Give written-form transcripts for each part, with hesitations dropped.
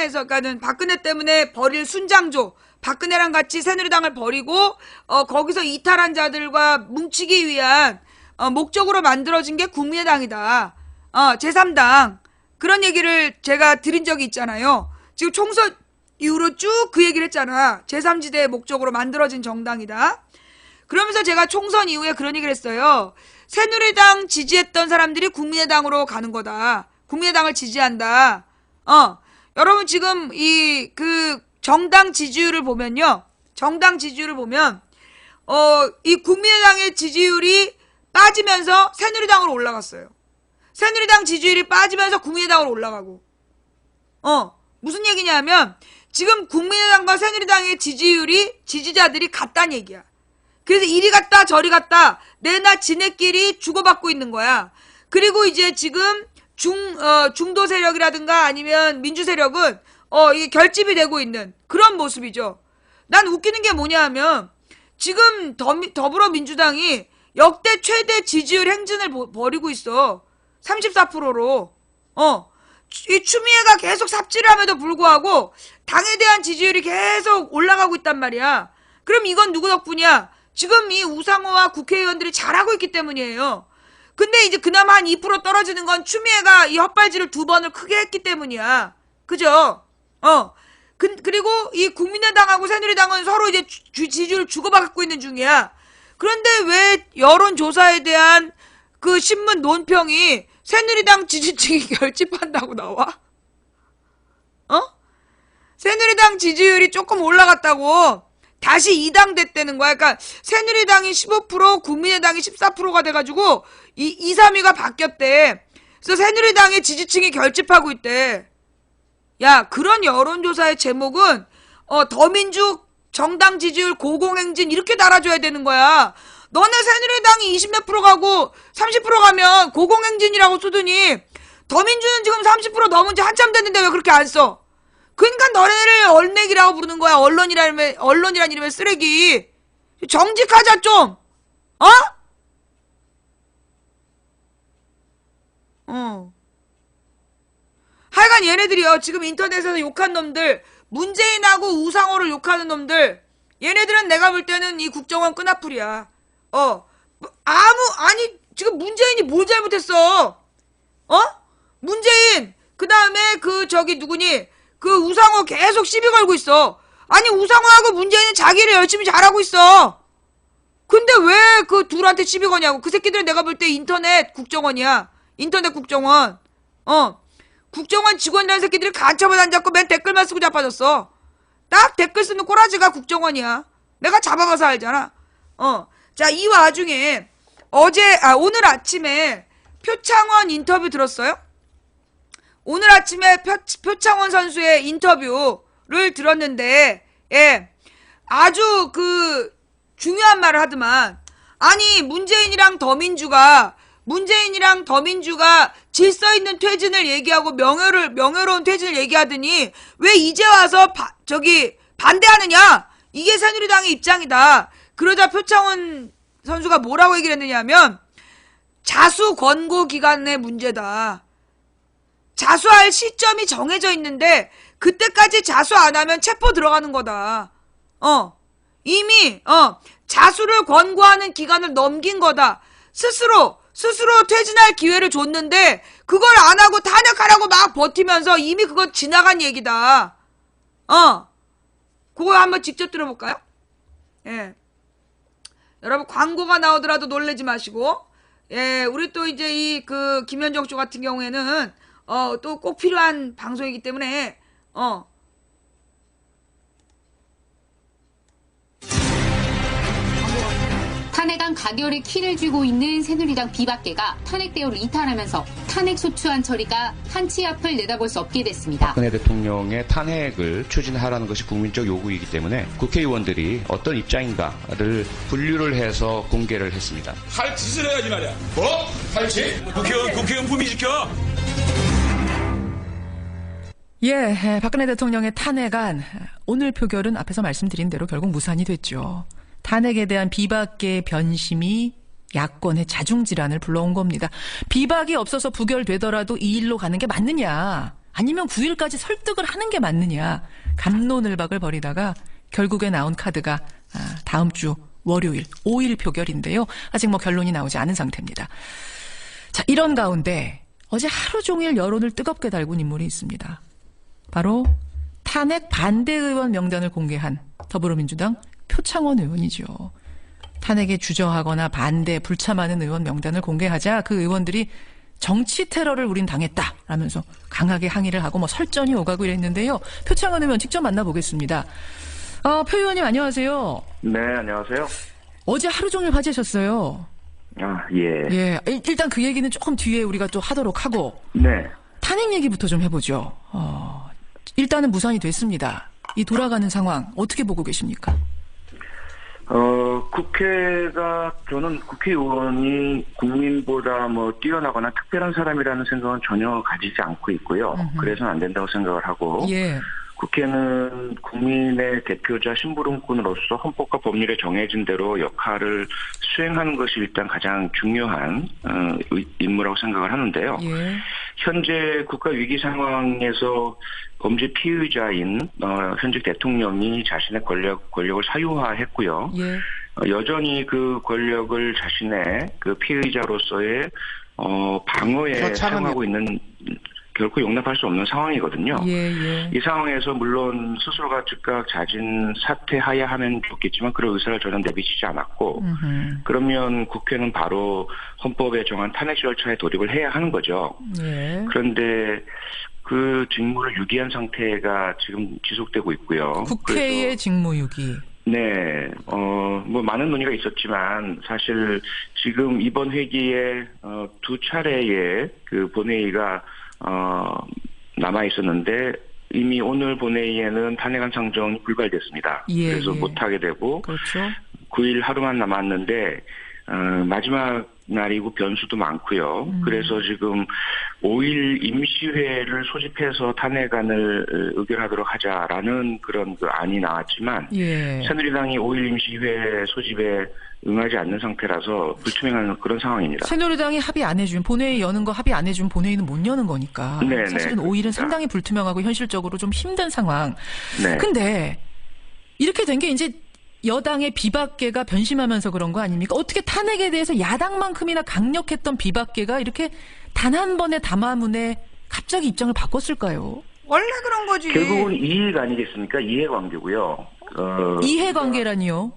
새누리당에서, 그러니까는 박근혜 때문에 버릴 순장조, 박근혜랑 같이 새누리당을 버리고 거기서 이탈한 자들과 뭉치기 위한 목적으로 만들어진 게 국민의당이다. 제3당. 그런 얘기를 제가 드린 적이 있잖아요. 지금 총선 이후로 쭉 그 얘기를 했잖아. 제3지대의 목적으로 만들어진 정당이다. 그러면서 제가 총선 이후에 그런 얘기를 했어요. 새누리당 지지했던 사람들이 국민의당으로 가는 거다. 국민의당을 지지한다. 여러분 지금 그 정당 지지율을 보면요. 정당 지지율을 보면 이 국민의당의 지지율이 빠지면서 새누리당으로 올라갔어요. 새누리당 지지율이 빠지면서 국민의당으로 올라가고. 무슨 얘기냐면 지금 국민의당과 새누리당의 지지자들이 같다는 얘기야. 그래서 이리 갔다 저리 갔다 내나 지네끼리 주고받고 있는 거야. 그리고 이제 지금 중도 세력이라든가 아니면 민주 세력은 이게 결집이 되고 있는 그런 모습이죠. 난 웃기는 게 뭐냐 하면 지금 더불어민주당이 역대 최대 지지율 행진을 벌이고 있어. 34%로. 이 추미애가 계속 삽질을 함에도 불구하고 당에 대한 지지율이 계속 올라가고 있단 말이야. 그럼 이건 누구 덕분이야? 지금 이 우상호와 국회의원들이 잘하고 있기 때문이에요. 근데 이제 그나마 한 2% 떨어지는 건 추미애가 이 헛발질을 2번을 크게 했기 때문이야. 그죠? 그리고 이 국민의당하고 새누리당은 서로 이제 지지율을 주고받고 있는 중이야. 그런데 왜 여론조사에 대한 그 신문 논평이 새누리당 지지층이 결집한다고 나와? 새누리당 지지율이 조금 올라갔다고 다시 2당 됐다는 거야. 그러니까 새누리당이 15%, 국민의당이 14%가 돼가지고 2, 3위가 바뀌었대. 그래서 새누리당의 지지층이 결집하고 있대. 야, 그런 여론조사의 제목은 더민주 정당 지지율 고공행진 이렇게 달아줘야 되는 거야. 너네 새누리당이 20몇 프로 가고 30% 가면 고공행진이라고 쓰더니 더민주는 지금 30% 넘은 지 한참 됐는데 왜 그렇게 안 써? 그러니까 너네를 얼맥이라고 부르는 거야. 언론이란 이름의 쓰레기. 정직하자 좀. 하여간 얘네들이요. 지금 인터넷에서 욕한 놈들, 문재인하고 우상호를 욕하는 놈들, 얘네들은 내가 볼 때는 이 국정원 끈앞풀이야. 아니 지금 문재인이 뭘 잘못했어? 문재인 그 다음에 누구니? 그 우상호 계속 시비 걸고 있어. 아니 우상호하고 문재인은 자기를 열심히 잘하고 있어. 근데 왜 그 둘한테 시비 거냐고. 그 새끼들은 내가 볼 때 인터넷 국정원이야. 인터넷 국정원. 국정원 직원이라는 새끼들이 간첩을 안 잡고 맨 댓글만 쓰고 자빠졌어. 딱 댓글 쓰는 꼬라지가 국정원이야. 내가 잡아봐서 알잖아. 자, 이 와중에 오늘 아침에 표창원 인터뷰 들었어요? 오늘 아침에 표창원 선수의 인터뷰를 들었는데, 예, 아주 중요한 말을 하더만. 아니, 문재인이랑 더민주가 질서 있는 퇴진을 얘기하고 명예로운 퇴진을 얘기하더니 왜 이제 와서 반대하느냐? 이게 새누리당의 입장이다. 그러자 표창원 선수가 뭐라고 얘기를 했느냐면 자수 권고 기간의 문제다. 자수할 시점이 정해져 있는데 그때까지 자수 안 하면 체포 들어가는 거다. 이미 자수를 권고하는 기간을 넘긴 거다. 스스로 퇴진할 기회를 줬는데 그걸 안 하고 탄핵하라고 막 버티면서 이미 그건 지나간 얘기다. 그거 한번 직접 들어볼까요? 예. 여러분 광고가 나오더라도 놀라지 마시고, 예, 우리 또 이제 김현정 씨 같은 경우에는 또 꼭 필요한 방송이기 때문에 탄핵안 가결의 키를 쥐고 있는 새누리당 비박계가 탄핵 대우를 이탈하면서 탄핵 소추안 처리가 한치 앞을 내다볼 수 없게 됐습니다. 박근혜 대통령의 탄핵을 추진하라는 것이 국민적 요구이기 때문에 국회의원들이 어떤 입장인가를 분류를 해서 공개를 했습니다. 할 짓을 해야지 말이야. 뭐? 할 짓? 국회의원 품위 지켜. 예, 박근혜 대통령의 탄핵안 오늘 표결은 앞에서 말씀드린 대로 결국 무산이 됐죠. 탄핵에 대한 비박계의 변심이 야권의 자중질환을 불러온 겁니다. 비박이 없어서 부결되더라도 이 일로 가는 게 맞느냐? 아니면 9일까지 설득을 하는 게 맞느냐. 갑론을박을 벌이다가 결국에 나온 카드가 다음 주 월요일 5일 표결인데요. 아직 뭐 결론이 나오지 않은 상태입니다. 자, 이런 가운데 어제 하루 종일 여론을 뜨겁게 달군 인물이 있습니다. 바로 탄핵 반대 의원 명단을 공개한 더불어민주당 표창원 의원이죠. 탄핵에 주저하거나 반대, 불참하는 의원 명단을 공개하자 그 의원들이 정치 테러를 우린 당했다라면서 강하게 항의를 하고 뭐 설전이 오가고 이랬는데요. 표창원 의원 직접 만나보겠습니다. 표 의원님 안녕하세요. 네, 안녕하세요. 어제 하루 종일 화제셨어요. 예. 예, 일단 그 얘기는 조금 뒤에 우리가 또 하도록 하고 네. 탄핵 얘기부터 좀 해보죠. 일단은 무산이 됐습니다. 이 돌아가는 상황 어떻게 보고 계십니까? 국회가, 저는 국회의원이 국민보다 뭐 뛰어나거나 특별한 사람이라는 생각은 전혀 가지지 않고 있고요. 그래서는 안 된다고 생각을 하고. 예. 국회는 국민의 대표자 심부름꾼으로서 헌법과 법률에 정해진 대로 역할을 수행하는 것이 일단 가장 중요한 임무라고 생각을 하는데요. 예. 현재 국가 위기 상황에서 범죄 피의자인 현직 대통령이 자신의 권력을 사유화했고요. 예. 여전히 그 권력을 자신의 그 피의자로서의 방어에 사용하고 있는, 결코 용납할 수 없는 상황이거든요. 예. 이 상황에서 물론 스스로가 즉각 자진 사퇴해야 하면 좋겠지만 그런 의사를 저는 내비치지 않았고, 그러면 국회는 바로 헌법에 정한 탄핵 절차에 돌입을 해야 하는 거죠. 예. 그런데 그 직무를 유기한 상태가 지금 지속되고 있고요. 국회의 그래서 직무유기. 네, 뭐 많은 논의가 있었지만 사실 지금 이번 회기에 두 차례의 그 본회의가 남아 있었는데 이미 오늘 본회의에는 탄핵안 상정이 불발됐습니다. 예, 그래서 예. 못하게 되고 그렇죠. 9일 하루만 남았는데 마지막 날이고 변수도 많고요. 그래서 지금 5일 임시회를 소집해서 탄핵안을 의결하도록 하자라는 그런 그 안이 나왔지만 예. 새누리당이 5일 임시회 소집에 응하지 않는 상태라서 불투명한 그런 상황입니다. 새누리당이 합의 안 해준 본회의 여는 거 합의 안 해준 본회의는 못 여는 거니까 네네, 사실은 5일은 그렇습니다. 상당히 불투명하고 현실적으로 좀 힘든 상황. 네. 근데 이렇게 된 게 이제 여당의 비박계가 변심하면서 그런 거 아닙니까? 어떻게 탄핵에 대해서 야당만큼이나 강력했던 비박계가 이렇게 단 한 번의 담화문에 갑자기 입장을 바꿨을까요? 원래 그런 거지. 결국은 이해가 아니겠습니까? 이해관계고요. 이해관계라니요?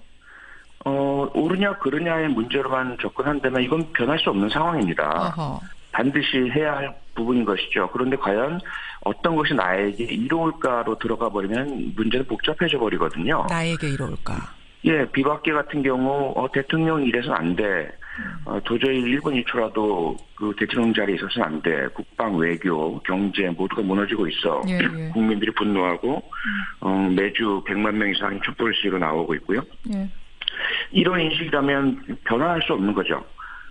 옳으냐 그르냐의 문제로만 접근한다면 이건 변할 수 없는 상황입니다. 어허. 반드시 해야 할 부분인 것이죠. 그런데 과연 어떤 것이 나에게 이로울까로 들어가 버리면 문제는 복잡해져 버리거든요. 나에게 이럴까? 예, 비박계 같은 경우 대통령이 이래서는 안 돼. 도저히 1분 1초라도 그 대통령 자리에 있어서는 안 돼. 국방, 외교, 경제 모두가 무너지고 있어. 예. 국민들이 분노하고 매주 100만 명 이상이 촛불 시위로 나오고 있고요. 예. 이런 인식이라면 변화할 수 없는 거죠.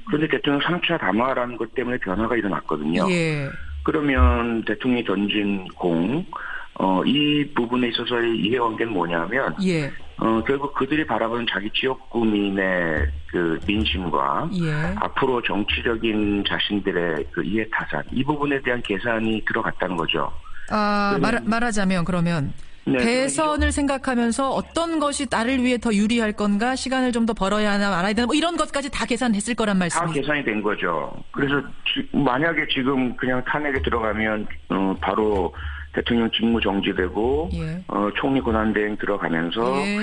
그런데 대통령 3차 담화라는 것 때문에 변화가 일어났거든요. 예. 그러면 대통령이 던진 이 부분에 있어서의 이해관계는 뭐냐면, 예. 결국 그들이 바라보는 자기 지역 구민의 그 민심과 예. 앞으로 정치적인 자신들의 그 이해타산, 이 부분에 대한 계산이 들어갔다는 거죠. 말하자면 그러면 네, 대선을 생각하면서 어떤 것이 나를 위해 더 유리할 건가, 시간을 좀 더 벌어야 하나 말아야 되나, 뭐 이런 것까지 다 계산했을 거란 다 말씀이죠. 계산이 된 거죠. 그래서 만약에 지금 그냥 탄핵에 들어가면 바로 대통령 직무 정지되고 예. 총리 권한대행 들어가면서 예.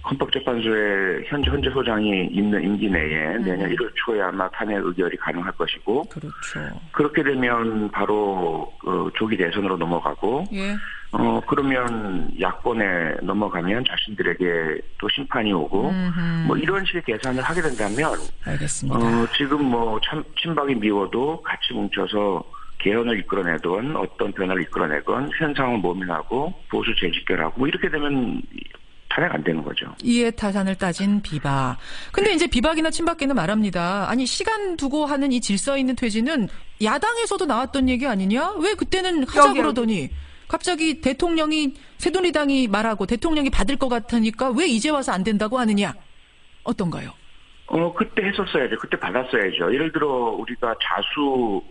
헌법재판소의 현재 소장이 있는 임기 내에 내년 1월 초에 아마 탄핵 의결이 가능할 것이고, 그렇죠. 그렇게 되면 바로 조기 대선으로 넘어가고, 예. 그러면 야권에 넘어가면 자신들에게 또 심판이 오고, 뭐 이런 식의 계산을 하게 된다면, 알겠습니다. 지금 뭐 친박이 미워도 같이 뭉쳐서 개헌을 이끌어내건 어떤 변화를 이끌어내건 현상을 모면하고 보수 재집결하고 뭐 이렇게 되면 탄핵 안 되는 거죠. 이해타산을 따진 비박. 근데 이제 비박이나 친박계는 말합니다. 아니, 시간 두고 하는 이 질서 있는 퇴진은 야당에서도 나왔던 얘기 아니냐? 왜 그때는 하자 그러더니 갑자기 대통령이, 새누리당이 말하고 대통령이 받을 것 같으니까 왜 이제 와서 안 된다고 하느냐? 어떤가요? 그때 했었어야죠. 그때 받았어야죠. 예를 들어 우리가 자수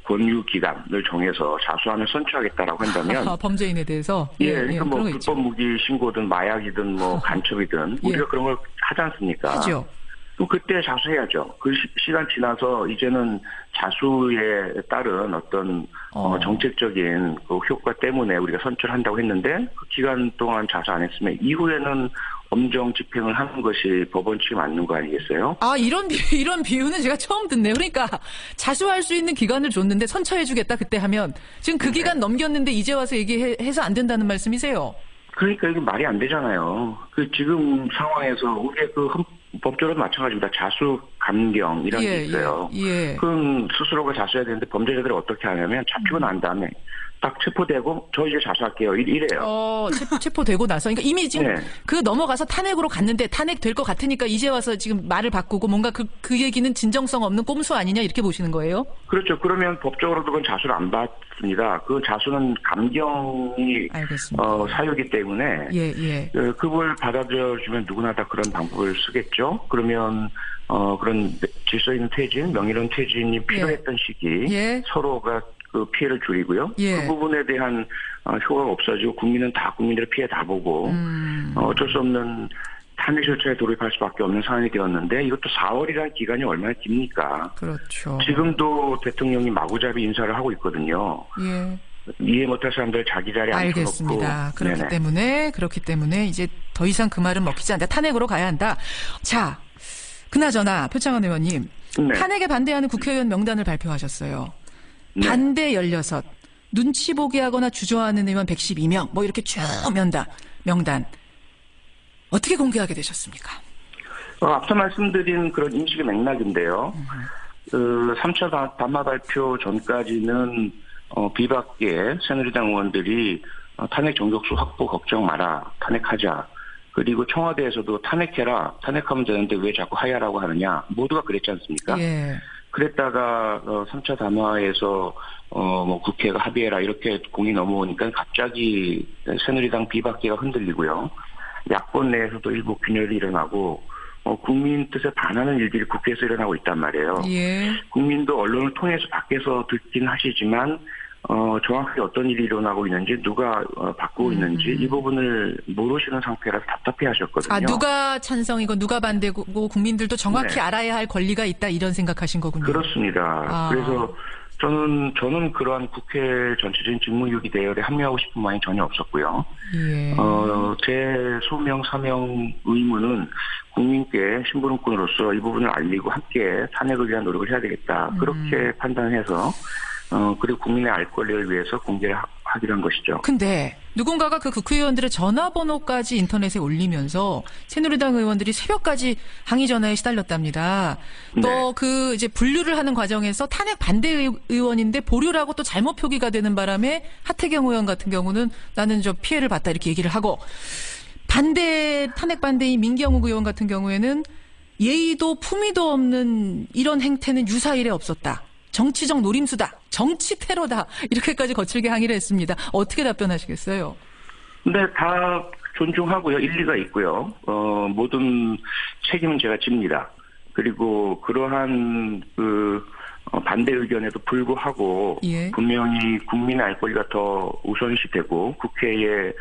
권유 기간을 정해서 자수하면 선처하겠다라고 한다면 범죄인에 대해서 그러니까 뭐 그런 거 불법 있죠. 무기 신고든 마약이든 뭐 간첩이든 우리가 그런 걸 하지 않습니까? 하죠. 그럼 그때 자수해야죠. 그 시간 지나서 이제는 자수에 따른 어떤 정책적인 그 효과 때문에 우리가 선처를 한다고 했는데 그 기간 동안 자수 안 했으면 이후에는 엄정 집행을 하는 것이 법원칙에 맞는 거 아니겠어요? 이런 비유는 제가 처음 듣네요. 그러니까 자수할 수 있는 기간을 줬는데 선처해주겠다 그때 하면 지금 그 기간 넘겼는데 이제 와서 얘기해서 안 된다는 말씀이세요? 그러니까 이게 말이 안 되잖아요. 그 지금 상황에서 우리의 그 법적으로 마찬가지입니다. 자수 감경이라는 게 있어요. 그럼 스스로가 자수해야 되는데 범죄자들이 어떻게 하냐면 잡히고 난 다음에 딱 체포되고 저 이제 자수할게요. 이래요. 체포되고 나서 그러니까 이미 지금 그 넘어가서 탄핵으로 갔는데 탄핵 될 것 같으니까 이제 와서 지금 말을 바꾸고 뭔가 그 얘기는 진정성 없는 꼼수 아니냐 이렇게 보시는 거예요? 그렇죠. 그러면 법적으로도 그건 자수를 안 받습니다. 그 자수는 감경이 사유이기 때문에 그걸 받아들여주면 누구나 다 그런 방법을 쓰겠죠. 그러면 그런 질서 있는 퇴진, 명예로운 퇴진이 필요했던 시기 서로가 그 피해를 줄이고요. 그 부분에 대한 효과가 없어지고 국민들의 피해 다 보고 어쩔 수 없는 탄핵 절차에 돌입할 수밖에 없는 상황이 되었는데 이것도 4월이라는 기간이 얼마나 깁니까? 그렇죠. 지금도 대통령이 마구잡이 인사를 하고 있거든요. 이해 못할 사람들 자기 자리에 앉혀놓고. 알겠습니다. 그렇기 때문에 이제 더 이상 그 말은 먹히지 않는다. 탄핵으로 가야 한다. 자, 그나저나 표창원 의원님 탄핵에 반대하는 국회의원 명단을 발표하셨어요. 반대 16, 눈치 보게 하거나 주저하는 의원 112명, 뭐 이렇게 쭉 명단. 어떻게 공개하게 되셨습니까? 앞서 말씀드린 그런 인식의 맥락인데요. 3차 담화 발표 전까지는 비박계 새누리당 의원들이 탄핵 정족수 확보 걱정 마라, 탄핵하자. 그리고 청와대에서도 탄핵해라, 탄핵하면 되는데 왜 자꾸 하야라고 하느냐. 모두가 그랬지 않습니까? 그랬다가 3차 담화에서 뭐 국회가 합의해라 이렇게 공이 넘어오니까 갑자기 새누리당 비박계가 흔들리고요. 야권 내에서도 일부 균열이 일어나고 국민 뜻에 반하는 일들이 국회에서 일어나고 있단 말이에요. 국민도 언론을 통해서 밖에서 듣긴 하시지만 정확히 어떤 일이 일어나고 있는지 누가 바꾸고 있는지 이 부분을 모르시는 상태라서 답답해하셨거든요. 누가 찬성이고 누가 반대고 국민들도 정확히 알아야 할 권리가 있다 이런 생각하신 거군요. 그렇습니다. 그래서 저는 그러한 국회 전체적인 직무유기 대열에 합류하고 싶은 마음이 전혀 없었고요. 제 소명 사명 의무는 국민께 심부름꾼으로서 이 부분을 알리고 함께 탄핵을 위한 노력을 해야 되겠다. 그렇게 판단해서 그리고 국민의 알 권리를 위해서 공개를 하기로 한 것이죠. 근데 누군가가 그 국회의원들의 전화번호까지 인터넷에 올리면서 새누리당 의원들이 새벽까지 항의 전화에 시달렸답니다. 또 그 이제 분류를 하는 과정에서 탄핵 반대 의원인데 보류라고 또 잘못 표기가 되는 바람에 하태경 의원 같은 경우는 나는 저 피해를 봤다 이렇게 얘기를 하고 탄핵 반대인 민경욱 의원 같은 경우에는 예의도 품위도 없는 이런 행태는 유사일에 없었다. 정치적 노림수다. 정치 테러다. 이렇게까지 거칠게 항의를 했습니다. 어떻게 답변하시겠어요? 네, 다 존중하고요. 일리가 있고요. 모든 책임은 제가 집니다. 그리고 그러한 반대 의견에도 불구하고 분명히 국민의 알 권리가 더 우선시되고 국회의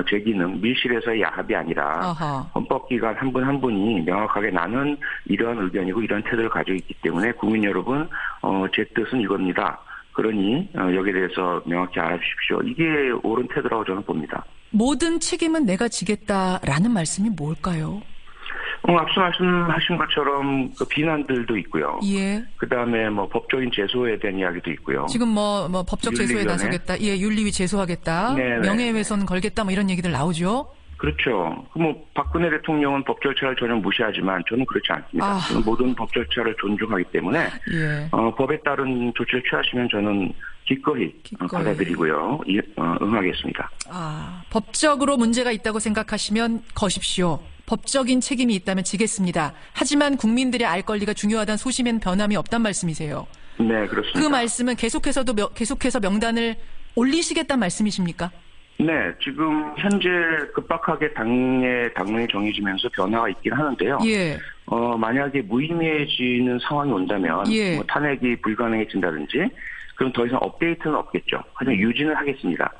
제 기능, 밀실에서의 야합이 아니라 헌법기관 한 분 한 분이 명확하게 나는 이러한 의견이고 이런 태도를 가지고 있기 때문에 국민 여러분 제 뜻은 이겁니다. 그러니 여기에 대해서 명확히 알아주십시오. 이게 옳은 태도라고 저는 봅니다. 모든 책임은 내가 지겠다라는 말씀이 뭘까요? 앞서 말씀하신 것처럼 그 비난들도 있고요. 그다음에 뭐 법적인 제소에 대한 이야기도 있고요. 지금 뭐 법적 제소에 나서겠다. 윤리위 제소하겠다. 명예훼손 걸겠다. 뭐 이런 얘기들 나오죠. 그렇죠. 뭐 박근혜 대통령은 법 절차를 전혀 무시하지만 저는 그렇지 않습니다. 저는 모든 법 절차를 존중하기 때문에 법에 따른 조치를 취하시면 저는 기꺼이 받아들이고요. 응하겠습니다. 법적으로 문제가 있다고 생각하시면 거십시오. 법적인 책임이 있다면 지겠습니다. 하지만 국민들의 알 권리가 중요하다는 소심엔 변함이 없단 말씀이세요. 네, 그렇습니다. 그 말씀은 계속해서 명단을 올리시겠다는 말씀이십니까? 네, 지금 현재 급박하게 당론이 정해지면서 변화가 있긴 하는데요. 예. 만약에 무의미해지는 상황이 온다면 예. 뭐 탄핵이 불가능해진다든지 그럼 더 이상 업데이트는 없겠죠. 하지만 유지는 하겠습니다.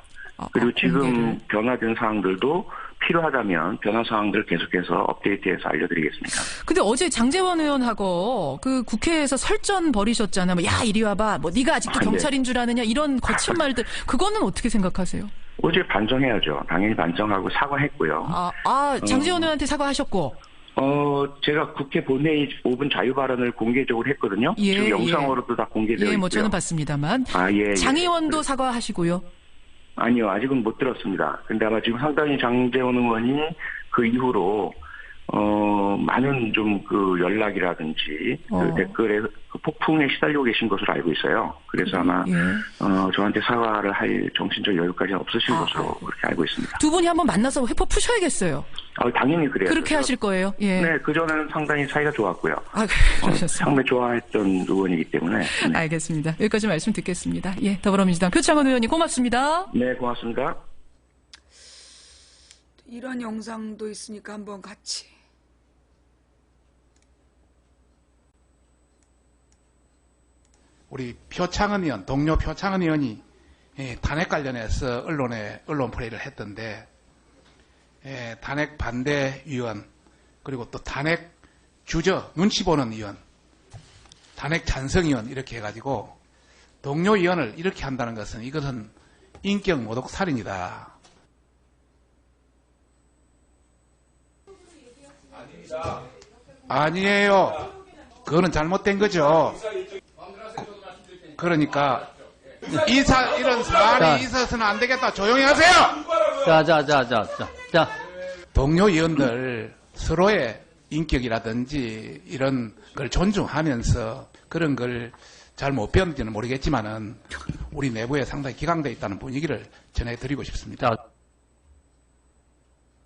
그리고 지금 공개를. 변화된 사항들도 필요하다면 변화 사항들을 계속해서 업데이트해서 알려드리겠습니다. 근데 어제 장제원 의원하고 그 국회에서 설전 벌이셨잖아요. 뭐, 야, 이리 와봐. 뭐, 네가 아직도 네. 경찰인 줄 아느냐. 이런 거친 말들. 그거는 어떻게 생각하세요? 어제 반성해야죠. 당연히 반성하고 사과했고요. 장제원 의원한테 사과하셨고. 제가 국회 본회의 5분 자유 발언을 공개적으로 했거든요. 예, 지금 영상으로도 다 공개되어 예, 있고요. 뭐 저는 봤습니다만. 예. 장 의원도 사과하시고요. 아니요, 아직은 못 들었습니다. 근데 아마 지금 상당히 장제원 의원이 그 이후로, 많은 좀 그 연락이라든지, 그 댓글에 그 폭풍에 시달리고 계신 것으로 알고 있어요. 그래서 아마, 예. 저한테 사과를 할 정신적 여유까지는 없으신 것으로 그렇게 알고 있습니다. 두 분이 한번 만나서 회포 푸셔야겠어요. 당연히 그래요. 그렇게 하실 거예요. 예. 네, 그전에는 상당히 사이가 좋았고요. 그러셨습니다. 상당히 좋아했던 의원이기 때문에. 네. 알겠습니다. 여기까지 말씀 듣겠습니다. 예, 더불어민주당 표창원 의원님 고맙습니다. 네, 고맙습니다. 이런 영상도 있으니까 한번 같이. 우리 표창원 의원, 동료 표창원 의원이 탄핵 관련해서 언론 플레이를 했던데, 탄핵 반대 위원, 그리고 또 탄핵 주저, 눈치 보는 의원, 탄핵 찬성 의원 이렇게 해가지고 동료 의원을 이렇게 한다는 것은 이것은 인격 모독 살인이다. 아니에요. 그거는 잘못된 거죠. 그러니까 이런 사안이 있어서는 안 되겠다. 조용히 하세요. 자. 동료 의원들 서로의 인격이라든지 이런 걸 존중하면서 그런 걸 잘 못 배웠는지는 모르겠지만은 우리 내부에 상당히 기강되어 있다는 분위기를 전해드리고 싶습니다.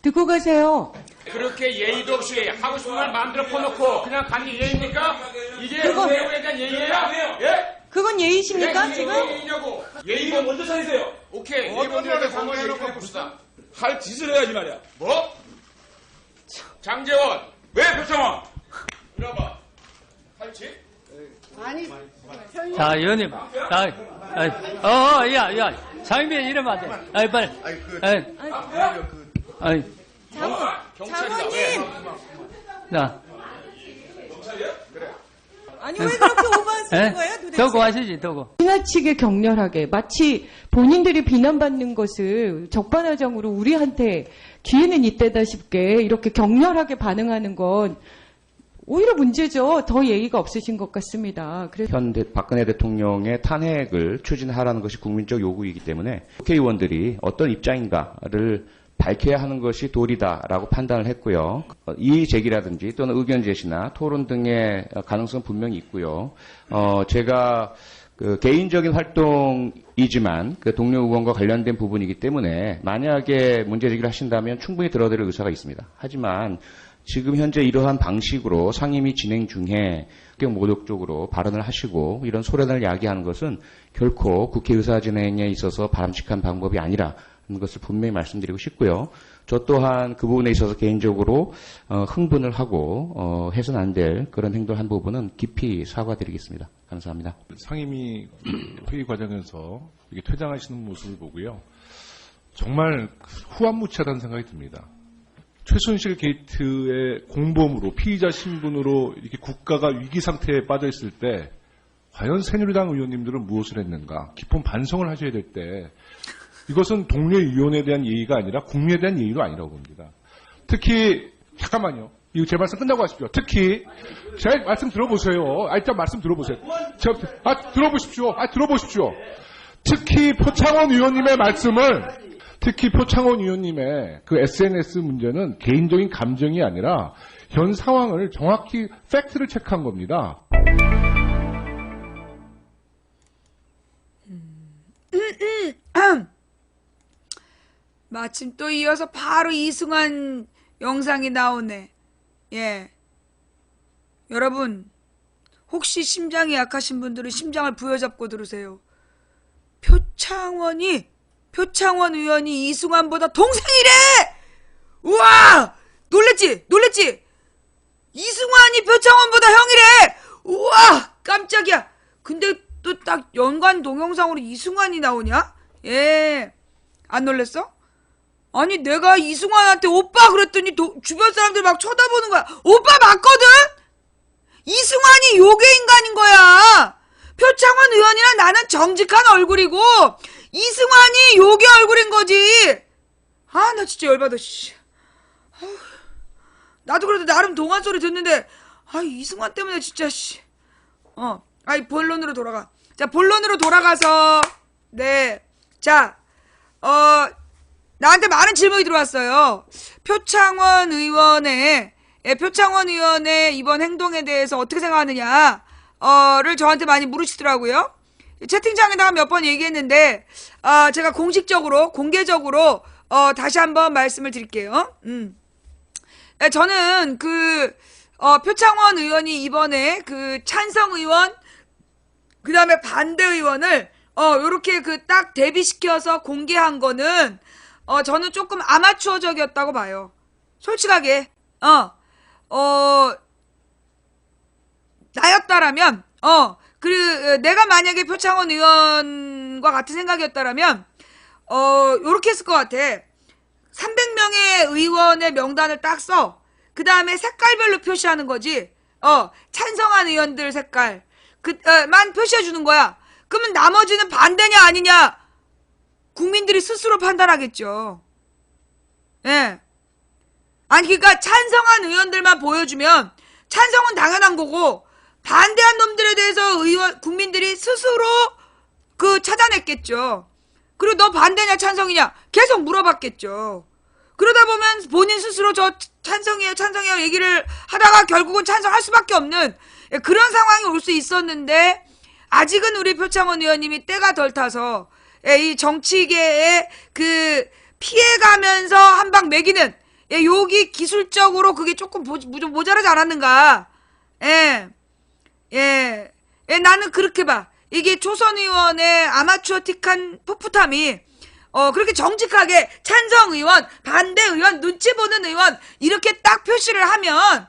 듣고 가세요. 그렇게 예의도 없이 하고 싶은 말 마음대로 퍼놓고 그냥 가는 게 예의입니까? 이게 내부에 대한 예의예요? 예? 그건 예의십니까, 지금? 예의냐고. 예의가 먼저 차리세요. 오케이. 어떤 말을 공개해놓고 봅시다. 할 짓을 해야지 말이야. 뭐? 장제원. 왜 표창원? 이리 와봐. 할 짓? 자, 의원님. 장면 이러면 안 돼. 빨리. 장관님! 자. 아니, 왜 그렇게 오버하시는 거예요, 도대체? 더고 하시지, 더고. 지나치게 격렬하게, 마치 본인들이 비난받는 것을 적반하장으로 우리한테 기회는 이때다 싶게 이렇게 격렬하게 반응하는 건 오히려 문제죠. 더 예의가 없으신 것 같습니다. 그래서 박근혜 대통령의 탄핵을 추진하라는 것이 국민적 요구이기 때문에 국회의원들이 어떤 입장인가를 밝혀야 하는 것이 도리다라고 판단을 했고요. 이의 제기라든지 또는 의견 제시나 토론 등의 가능성은 분명히 있고요. 제가 그 개인적인 활동이지만 그 동료 의원과 관련된 부분이기 때문에 만약에 문제 제기를 하신다면 충분히 들어드릴 의사가 있습니다. 하지만 지금 현재 이러한 방식으로 상임위 진행 중에 국격 모독적으로 발언을 하시고 이런 소란을 야기하는 것은 결코 국회 의사 진행에 있어서 바람직한 방법이 아니라는 것을 분명히 말씀드리고 싶고요. 저 또한 그 부분에 있어서 개인적으로 흥분을 하고 해서는 안 될 그런 행동을 한 부분은 깊이 사과드리겠습니다. 감사합니다. 상임위 회의 과정에서 이렇게 퇴장하시는 모습을 보고요. 정말 후한무치하다는 생각이 듭니다. 최순실 게이트의 공범으로 피의자 신분으로 이렇게 국가가 위기 상태에 빠져 있을 때 과연 새누리당 의원님들은 무엇을 했는가 깊은 반성을 하셔야 될 때 이것은 동료 의원에 대한 예의가 아니라 국민에 대한 예의도 아니라고 봅니다. 특히 잠깐만요. 이거 제 말씀 끝나고 하십시오. 특히 제 말씀 들어보세요. 일단 말씀 들어보세요. 들어보십시오. 특히 표창원 의원님의 말씀을 특히 표창원 의원님의 그 SNS 문제는 개인적인 감정이 아니라 현 상황을 정확히 팩트를 체크한 겁니다. 마침 또 이어서 바로 이승환 영상이 나오네. 예. 여러분, 혹시 심장이 약하신 분들은 심장을 부여잡고 들으세요. 표창원이 표창원 의원이 이승환보다 동생이래! 우와! 놀랬지? 이승환이 표창원보다 형이래! 우와! 깜짝이야! 근데 또 딱 연관 동영상으로 이승환이 나오냐? 예. 안 놀랬어? 아니, 내가 이승환한테 오빠 그랬더니 주변 사람들 막 쳐다보는 거야. 오빠 맞거든? 이승환이 요괴 인간인 거야. 표창원 의원이랑 나는 정직한 얼굴이고, 이승환이 요괴 얼굴인 거지. 아, 나 진짜 열받아, 씨. 나도 그래도 나름 동안 소리 듣는데, 이승환 때문에 진짜, 씨. 본론으로 돌아가. 자, 본론으로 돌아가서, 네. 자, 나한테 많은 질문이 들어왔어요. 표창원 의원의 이번 행동에 대해서 어떻게 생각하느냐, 를 저한테 많이 물으시더라고요. 채팅창에다가 몇 번 얘기했는데, 제가 공개적으로, 다시 한번 말씀을 드릴게요. 저는 표창원 의원이 이번에 찬성 의원, 그 다음에 반대 의원을, 요렇게 딱 대비시켜서 공개한 거는, 저는 조금 아마추어적이었다고 봐요. 솔직하게, 나였다라면, 내가 만약에 표창원 의원과 같은 생각이었다라면, 요렇게 했을 것 같아. 300명의 의원의 명단을 딱 써. 그 다음에 색깔별로 표시하는 거지. 찬성한 의원들 색깔. 만 표시해주는 거야. 그러면 나머지는 반대냐 아니냐? 국민들이 스스로 판단하겠죠. 예. 아니, 그러니까 찬성한 의원들만 보여주면 찬성은 당연한 거고, 반대한 놈들에 대해서 국민들이 스스로 찾아냈겠죠. 그리고 너 반대냐 찬성이냐 계속 물어봤겠죠. 그러다 보면 본인 스스로 저 찬성이에요 얘기를 하다가 결국은 찬성할 수밖에 없는 그런 상황이 올 수 있었는데, 아직은 우리 표창원 의원님이 때가 덜 타서 이 정치계에 피해가면서 한 방 매기는, 여기 기술적으로 그게 조금 모자라지 않았는가. 나는 그렇게 봐. 이게 초선 의원의 아마추어틱한 풋풋함이, 그렇게 정직하게 찬성 의원, 반대 의원, 눈치 보는 의원, 이렇게 딱 표시를 하면,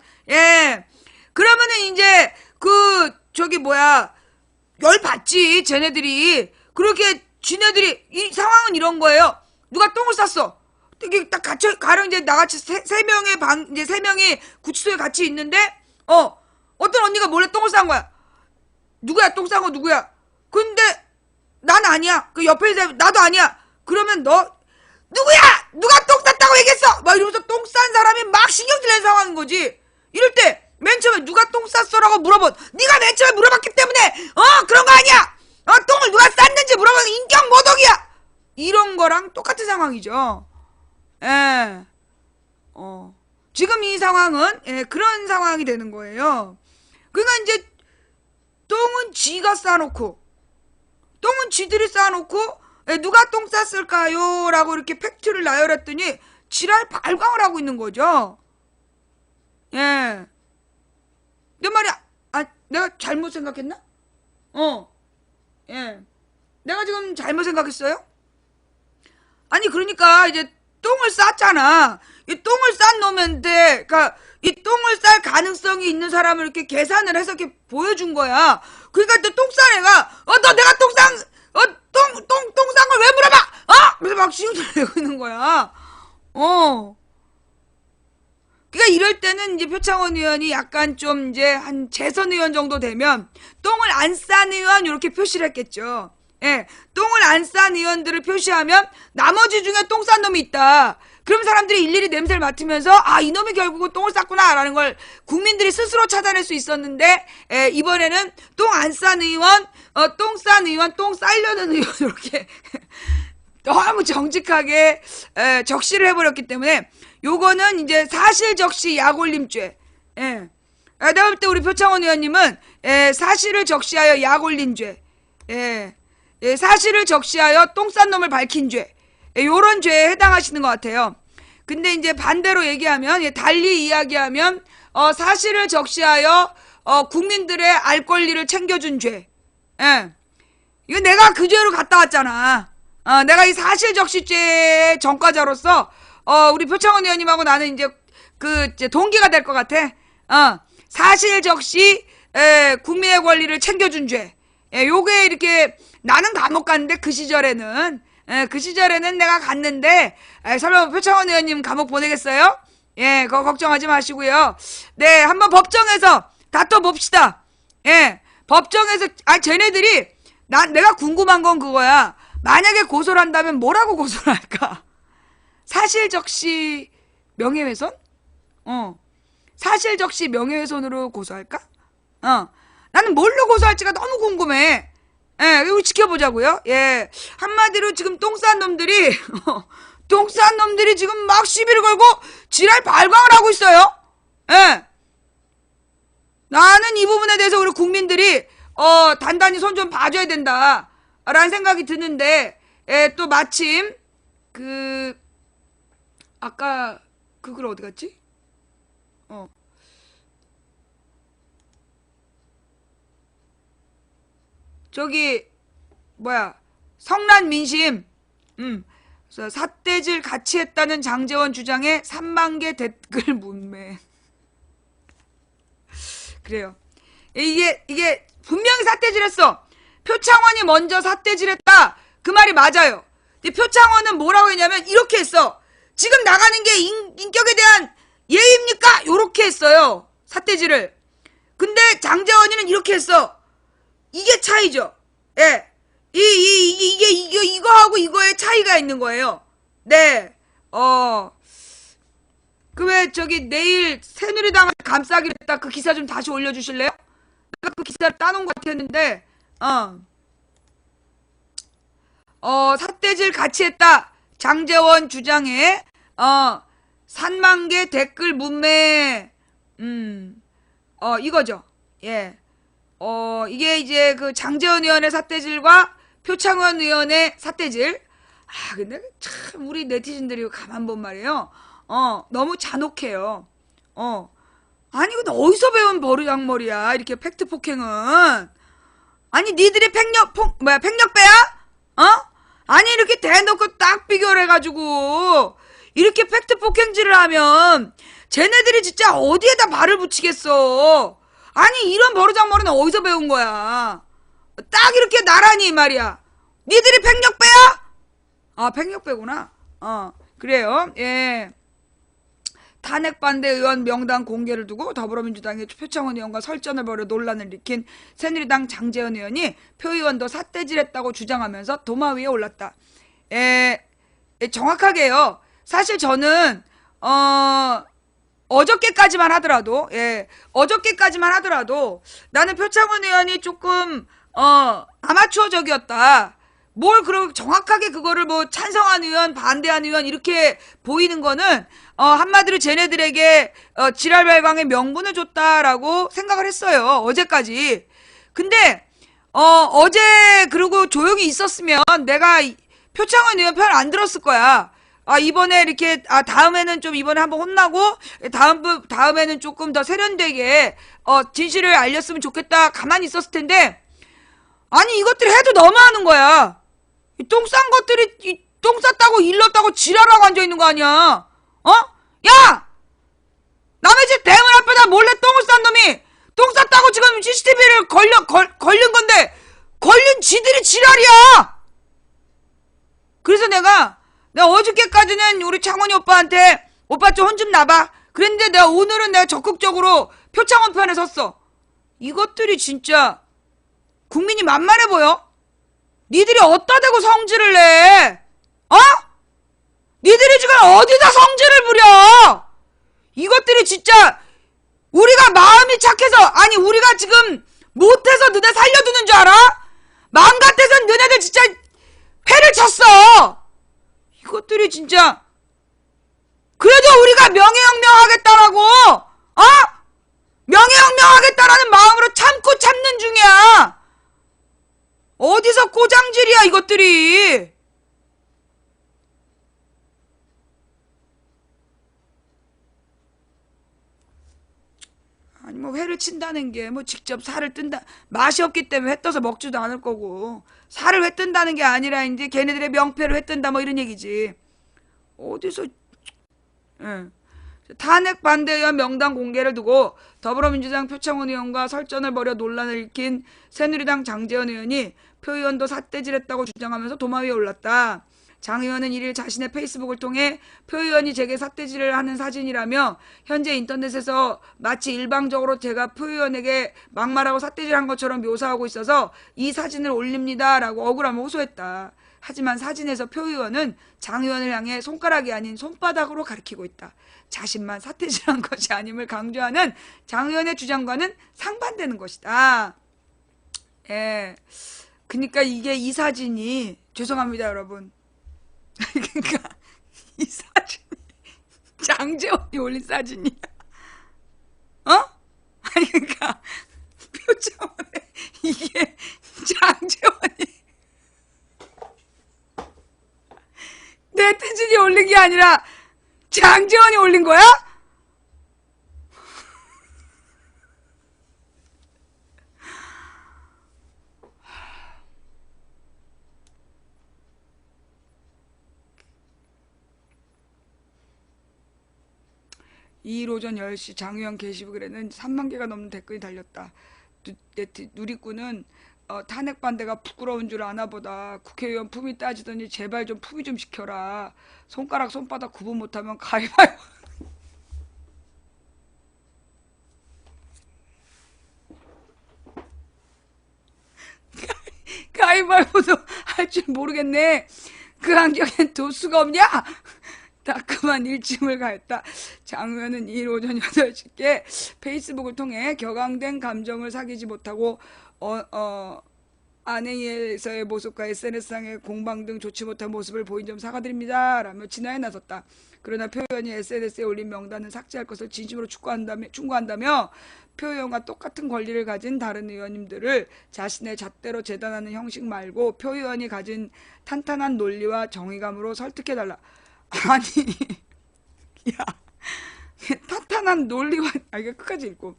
그러면은 이제, 열 받지, 쟤네들이. 그렇게, 지네들이, 이 상황은 이런 거예요. 누가 똥을 쌌어. 이게 딱 가령 이제 나같이 세 명이 구치소에 같이 있는데, 어떤 언니가 몰래 똥을 싼 거야. 누구야, 똥 싼 거 누구야? 근데, 난 아니야. 옆에 있는 나도 아니야. 그러면 누구야! 누가 똥 쌌다고 얘기했어! 막 이러면서 똥 싼 사람이 막 신경질 내는 상황인 거지. 이럴 때, 맨 처음에 누가 똥 쌌어라고 네가 맨 처음에 물어봤기 때문에, 그런 거 아니야! 똥을 누가 쌌는지 물어보는 인격 모독이야! 이런 거랑 똑같은 상황이죠. 지금 이 상황은, 그런 상황이 되는 거예요. 그러니까 이제, 똥은 쥐가 싸놓고, 똥은 쥐들이 싸놓고, 누가 똥 쌌을까요? 라고 이렇게 팩트를 나열했더니, 지랄 발광을 하고 있는 거죠. 내 말이야. 내가 잘못 생각했나? 내가 지금 잘못 생각했어요? 아니, 그러니까, 이제, 똥을 쌌잖아. 이 똥을 싼 놈한테, 이 똥을 쌀 가능성이 있는 사람을 이렇게 계산을 해서 이렇게 보여준 거야. 그러니까 또 똥 싼 애가, 너 내가 똥 싼 걸 왜 물어봐! 그래서 막 신경질 내고 있는 거야. 그러니까 이럴 때는 이제 표창원 의원이 약간 좀 이제 한 재선 의원 정도 되면 똥을 안 싼 의원 이렇게 표시를 했겠죠. 똥을 안 싼 의원들을 표시하면 나머지 중에 똥 싼 놈이 있다. 그럼 사람들이 일일이 냄새를 맡으면서 이놈이 결국은 똥을 쌌구나 라는 걸 국민들이 스스로 찾아낼 수 있었는데, 이번에는 똥 안 싼 의원, 똥 싼 의원, 똥 싸려는 의원 이렇게 너무 정직하게 적시를 해버렸기 때문에 요거는 이제 사실적시 약올림죄. 내가 볼 때 우리 표창원 의원님은 사실을 적시하여 약올린 죄, 사실을 적시하여 똥 싼 놈을 밝힌 죄, 요런 죄에 해당하시는 것 같아요. 근데 이제 반대로 얘기하면, 달리 이야기하면, 사실을 적시하여, 국민들의 알 권리를 챙겨준 죄. 이거 내가 그 죄로 갔다 왔잖아. 내가 이 사실적시죄 전과자로서 우리 표창원 의원님하고 나는 이제 이제 동기가 될 것 같아. 사실적시 국민의 권리를 챙겨준 죄. 요게 이렇게 나는 감옥 갔는데 그 시절에는 내가 갔는데 설마 표창원 의원님 감옥 보내겠어요? 예, 그거 걱정하지 마시고요. 네, 한번 법정에서 다퉈봅시다. 예, 법정에서 쟤네들이 내가 궁금한 건 그거야. 만약에 고소를 한다면 뭐라고 고소를 할까? 사실적시 명예훼손? 사실적시 명예훼손으로 고소할까? 나는 뭘로 고소할지가 너무 궁금해. 예, 이거 지켜보자고요. 예, 한마디로 지금 똥 싼 놈들이 지금 막 시비를 걸고 지랄 발광을 하고 있어요. 예. 나는 이 부분에 대해서 우리 국민들이 단단히 손 좀 봐줘야 된다 라는 생각이 드는데, 예, 또 마침 아까 글 어디 갔지? 저기 성난 민심 삿대질 같이 했다는 장제원 주장에 3만 개 댓글 문매. 그래요. 이게 분명히 삿대질했어. 표창원이 먼저 삿대질했다. 그 말이 맞아요. 근데 표창원은 뭐라고 했냐면 이렇게 했어. 지금 나가는 게 인격에 대한 예의입니까? 요렇게 했어요. 삿대질을. 근데 장제원이는 이렇게 했어. 이게 차이죠. 예. 이거하고 이거의 차이가 있는 거예요. 네. 왜 내일 새누리당을 감싸기로 했다. 그 기사 좀 다시 올려주실래요? 내가 그 기사를 따놓은 것 같았는데, 삿대질 같이 했다. 장제원 주장에, 3만 개 댓글 문매, 이거죠. 예. 이게 이제 그 장제원 의원의 삿대질과 표창원 의원의 삿대질. 근데 참 우리 네티즌들이 가만 본 말이에요. 너무 잔혹해요. 아니 근데 어디서 배운 버르장머리야? 이렇게 팩트 폭행은. 아니 니들이 팽력배야? 아니 이렇게 대놓고 딱 비교를 해가지고 이렇게 팩트 폭행질을 하면 쟤네들이 진짜 어디에다 발을 붙이겠어. 아니 이런 버르장머리는 어디서 배운 거야? 딱 이렇게 나란히 말이야. 니들이 팽력배야? 팽력배구나. 그래요. 예. 탄핵 반대 의원 명단 공개를 두고 더불어민주당의 표창원 의원과 설전을 벌여 논란을 일으킨 새누리당 장제원 의원이 표 의원도 삿대질했다고 주장하면서 도마 위에 올랐다. 정확하게요. 사실 저는 어저께까지만 하더라도 나는 표창원 의원이 조금 아마추어적이었다. 뭘 그렇게 정확하게 그거를 찬성한 의원, 반대한 의원 이렇게 보이는 거는 한마디로 쟤네들에게 지랄 발광의 명분을 줬다라고 생각을 했어요. 어제까지. 근데 어제 그리고 조용히 있었으면 내가 표창원 의원 편 안 들었을 거야. 이번에 이렇게 다음에는 좀 이번에 한번 혼나고 다음에는 조금 더 세련되게 진실을 알렸으면 좋겠다. 가만히 있었을 텐데 아니 이것들이 해도 너무하는 거야. 이 똥 싼 것들이 똥 쌌다고 일렀다고 지랄하고 앉아있는 거 아니야. 야! 남의 집 대문 앞에다 몰래 똥을 싼 놈이 똥 쌌다고 지금 CCTV를 걸린 건데 걸린 지들이 지랄이야. 그래서 내가 어저께까지는 우리 창원이 오빠한테 오빠 좀 혼 좀 나봐. 그랬는데 오늘은 내가 적극적으로 표창원 편에 섰어. 이것들이 진짜 국민이 만만해 보여? 니들이 어디다 대고 성질을 내? 니들이 지금 어디다 성질을 부려? 이것들이 진짜 우리가 마음이 착해서 아니 우리가 지금 못해서 너네 살려두는 줄 알아? 마음 같아서는 너네들 진짜 패를 쳤어. 이것들이 진짜 그래도 우리가 명예혁명하겠다라고 명예혁명하겠다라는 마음으로 참고 참는 중이야. 어디서 꼬장질이야 이것들이. 아니 뭐 회를 친다는 게 뭐 직접 살을 뜬다, 맛이 없기 때문에 회 떠서 먹지도 않을 거고, 살을 회 뜬다는 게 아니라 이제 걔네들의 명패를 회 뜬다 뭐 이런 얘기지. 어디서. 예. 탄핵 반대 의원 명단 공개를 두고 더불어민주당 표창원 의원과 설전을 벌여 논란을 일으킨 새누리당 장제원 의원이 표 의원도 삿대질했다고 주장하면서 도마 위에 올랐다. 장 의원은 1일 자신의 페이스북을 통해 표 의원이 제게 삿대질을 하는 사진이라며 현재 인터넷에서 마치 일방적으로 제가 표 의원에게 막말하고 삿대질한 것처럼 묘사하고 있어서 이 사진을 올립니다라고 억울함을 호소했다. 하지만 사진에서 표 의원은 장 의원을 향해 손가락이 아닌 손바닥으로 가리키고 있다. 자신만 삿대질한 것이 아님을 강조하는 장 의원의 주장과는 상반되는 것이다. 예. 그러니까 이게 이 사진이, 죄송합니다 여러분. 그러니까 이 사진이 장제원이 올린 사진이야. 어? 아니 그러니까 표창원에 이게 장제원이 네티즌이 올린 게 아니라 장제원이 올린 거야? 이일 오전 10시 장 의원 게시글에는 3만 개가 넘는 댓글이 달렸다. 누리꾼은 탄핵 반대가 부끄러운 줄 아나 보다. 국회의원 품위 따지더니 제발 좀 품위 좀 시켜라. 손가락 손바닥 구분 못하면 가위바위보. 가위바위보도 할 줄 모르겠네. 그 안경엔 도수가 없냐? 따끔한 일침을 가했다. 장 의원은 2일 오전 8시께 페이스북을 통해 격앙된 감정을 사귀지 못하고 아내에서의 모습과 SNS상의 공방 등 좋지 못한 모습을 보인 점 사과드립니다. 라며 진화에 나섰다. 그러나 표 의원이 SNS에 올린 명단은 삭제할 것을 진심으로 충고한다며 표 의원과 똑같은 권리를 가진 다른 의원님들을 자신의 잣대로 재단하는 형식 말고 표 의원이 가진 탄탄한 논리와 정의감으로 설득해달라. 아니, 야, 탄탄한 논리와, 이게 끝까지 읽고.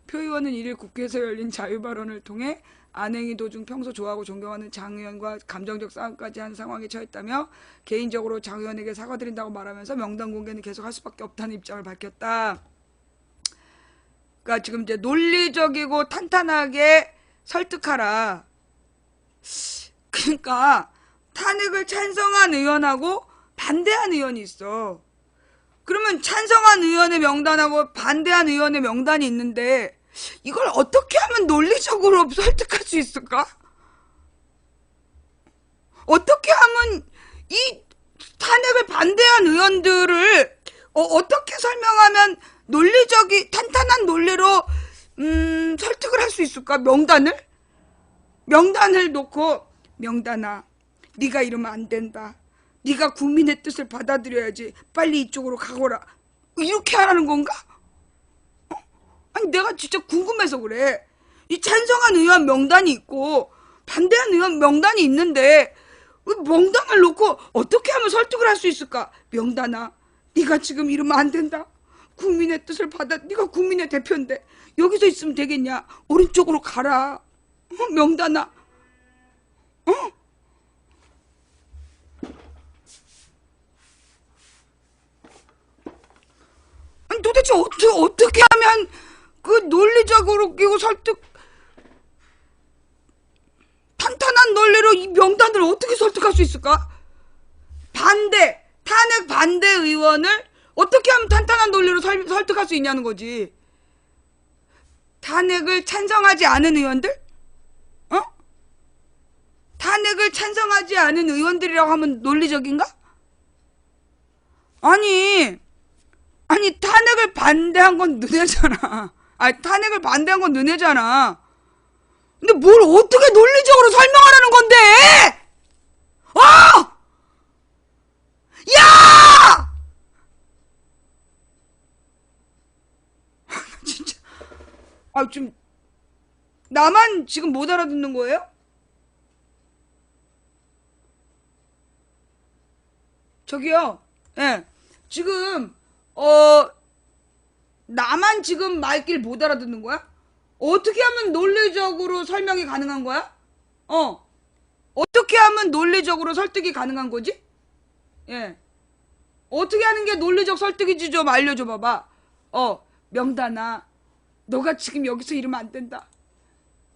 표 의원은 1일 국회에서 열린 자유발언을 통해 안행이 도중 평소 좋아하고 존경하는 장 의원과 감정적 싸움까지 한 상황에 처했다며 개인적으로 장 의원에게 사과드린다고 말하면서 명단 공개는 계속할 수밖에 없다는 입장을 밝혔다. 그러니까 지금 이제 논리적이고 탄탄하게 설득하라. 그러니까 탄핵을 찬성한 의원하고 반대한 의원이 있어. 그러면 찬성한 의원의 명단하고 반대한 의원의 명단이 있는데 이걸 어떻게 하면 논리적으로 설득할 수 있을까? 어떻게 하면 이 탄핵을 반대한 의원들을 어떻게 설명하면 탄탄한 논리로 설득을 할 수 있을까? 명단을 놓고, 명단아, 네가 이러면 안 된다. 네가 국민의 뜻을 받아들여야지. 빨리 이쪽으로 가거라. 이렇게 하라는 건가? 아니 내가 진짜 궁금해서 그래. 이 찬성한 의원 명단이 있고 반대한 의원 명단이 있는데 명단을 놓고 어떻게 하면 설득을 할 수 있을까? 명단아, 네가 지금 이러면 안 된다. 국민의 뜻을 네가 국민의 대표인데 여기서 있으면 되겠냐? 오른쪽으로 가라. 명단아. 아니 도대체 어떻게 하면 그 논리적으로 끼고 탄탄한 논리로 이 명단을 어떻게 설득할 수 있을까? 탄핵 반대 의원을 어떻게 하면 탄탄한 논리로 설득할 수 있냐는 거지. 탄핵을 찬성하지 않은 의원들? 탄핵을 찬성하지 않은 의원들이라고 하면 논리적인가? 아니 탄핵을 반대한 건 너네잖아. 탄핵을 반대한 건 너네잖아. 근데 뭘 어떻게 논리적으로 설명하라는 건데? 야! 진짜. 좀 나만 지금 못 알아듣는 거예요? 저기요. 예. 지금 나만 지금 말귀를 못 알아듣는 거야? 어떻게 하면 논리적으로 설명이 가능한 거야? 어떻게 하면 논리적으로 설득이 가능한 거지? 예. 어떻게 하는 게 논리적 설득이지 좀 알려줘 봐봐. 명단아, 너가 지금 여기서 이러면 안 된다.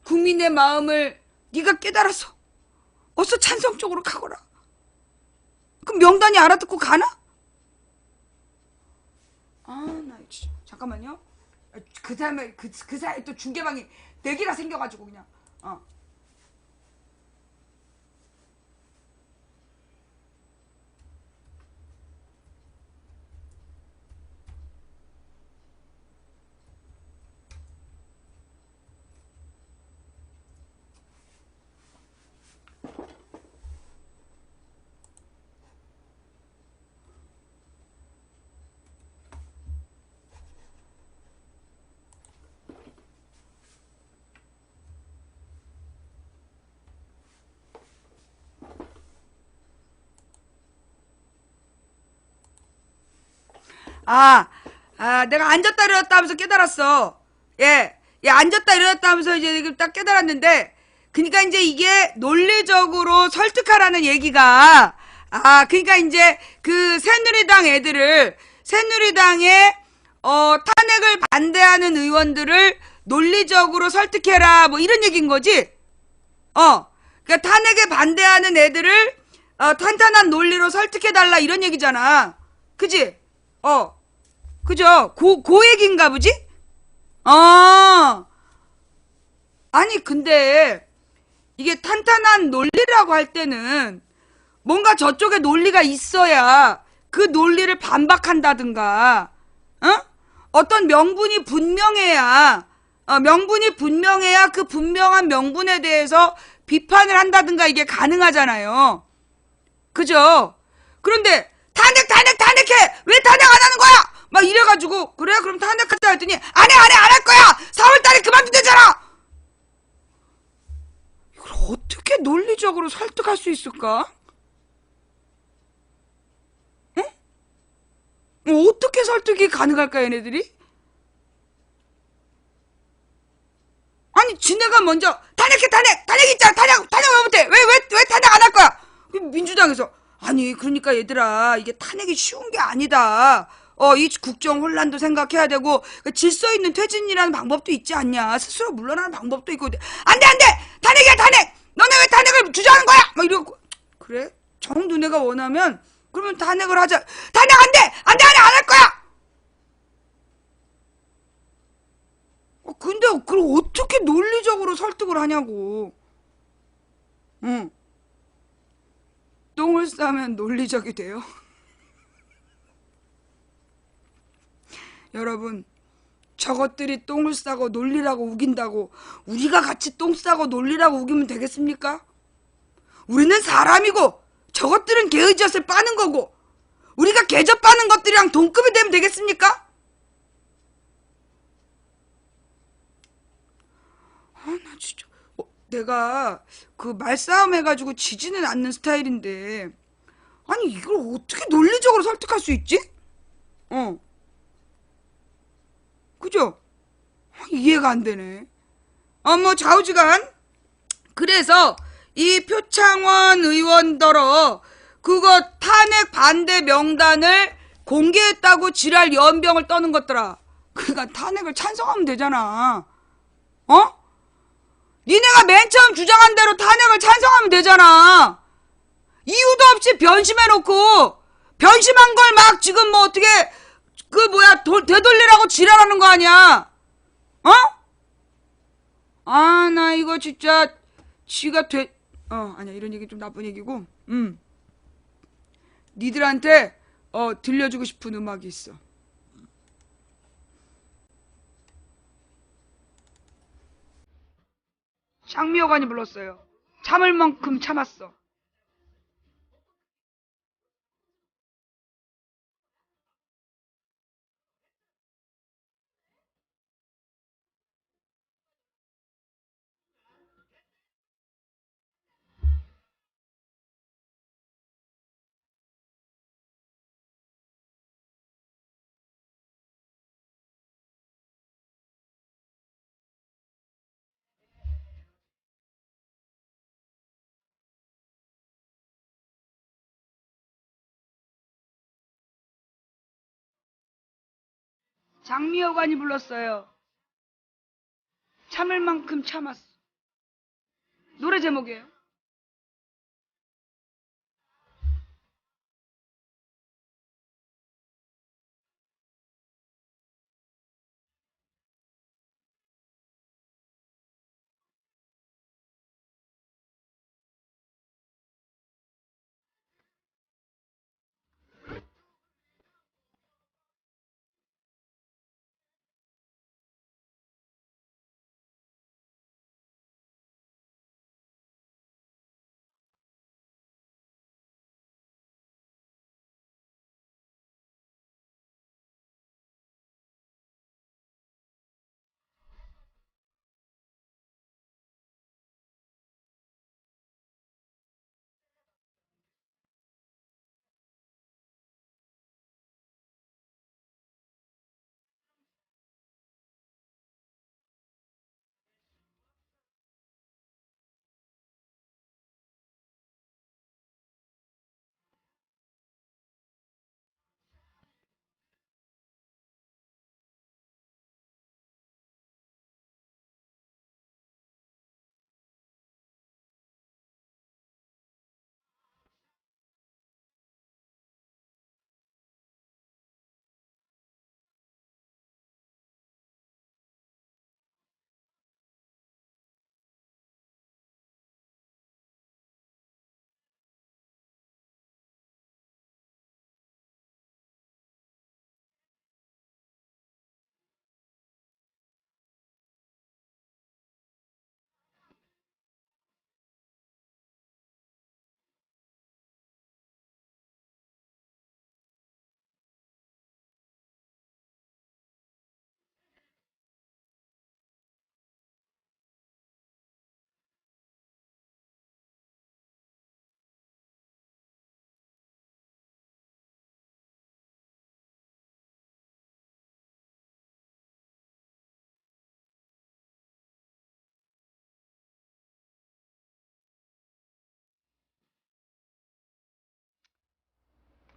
국민의 마음을 네가 깨달아서 어서 찬성적으로 가거라. 그럼 명단이 알아듣고 가나? 나 진짜 잠깐만요. 그 다음에 그 사이에 또 중계방이 4개가 생겨가지고 그냥 내가 앉았다 일어났다 하면서 깨달았어. 예, 앉았다 일어났다 하면서 이제 딱 깨달았는데, 그니까 이제 이게 논리적으로 설득하라는 얘기가, 그니까 이제 그 새누리당 애들을, 새누리당의, 탄핵을 반대하는 의원들을 논리적으로 설득해라, 뭐 이런 얘기인 거지? 그니까 탄핵에 반대하는 애들을, 탄탄한 논리로 설득해달라, 이런 얘기잖아. 그지? 그죠? 그 얘기인가 보지? 아니, 근데, 이게 탄탄한 논리라고 할 때는, 뭔가 저쪽에 논리가 있어야, 그 논리를 반박한다든가, 어떤 명분이 분명해야, 그 분명한 명분에 대해서 비판을 한다든가 이게 가능하잖아요. 그죠? 그런데, 탄핵해! 왜 탄핵 안 하는 거야? 막 이래가지고, 그래? 그럼 탄핵하자 했더니, 안 할 거야! 4월달에 그만두면 되잖아! 이걸 어떻게 논리적으로 설득할 수 있을까? 응? 어떻게 설득이 가능할까, 얘네들이? 아니, 지네가 먼저, 탄핵 있잖아! 탄핵 왜 못해? 왜 탄핵 안 할 거야? 민주당에서, 아니, 그러니까 얘들아, 이게 탄핵이 쉬운 게 아니다. 이 국정 혼란도 생각해야 되고, 질서 있는 퇴진이라는 방법도 있지 않냐. 스스로 물러나는 방법도 있고. 안 돼! 탄핵이야, 탄핵! 너네 왜 탄핵을 주장하는 거야! 막 이러고. 그래? 정누네가 원하면, 그러면 탄핵을 하자. 탄핵 안 돼! 안 할 거야! 근데, 그럼 어떻게 논리적으로 설득을 하냐고. 응. 똥을 싸면 논리적이 돼요? 여러분, 저것들이 똥을 싸고 논리라고 우긴다고 우리가 같이 똥 싸고 논리라고 우기면 되겠습니까? 우리는 사람이고 저것들은 개의 젖을 빠는 거고 우리가 개젖 빠는 것들이랑 동급이 되면 되겠습니까? 나 진짜 내가 그 말싸움 해가지고 지지는 않는 스타일인데 아니 이걸 어떻게 논리적으로 설득할 수 있지? 그죠? 이해가 안 되네. 뭐 좌우지간 그래서 이 표창원 의원더러 그거 탄핵 반대 명단을 공개했다고 지랄 연병을 떠는 것더라. 그러니까 탄핵을 찬성하면 되잖아. 니네가 맨 처음 주장한 대로 탄핵을 찬성하면 되잖아. 이유도 없이 변심해놓고 변심한 걸 막 지금 뭐 어떻게 되돌리라고 지랄하는 거 아니야? 나 이거 진짜 지가 아니야 이런 얘기 좀 나쁜 얘기고 니들한테 들려주고 싶은 음악이 있어. 장미여관이 불렀어요. 참을 만큼 참았어. 장미여관이 불렀어요. 참을 만큼 참았어. 노래 제목이에요.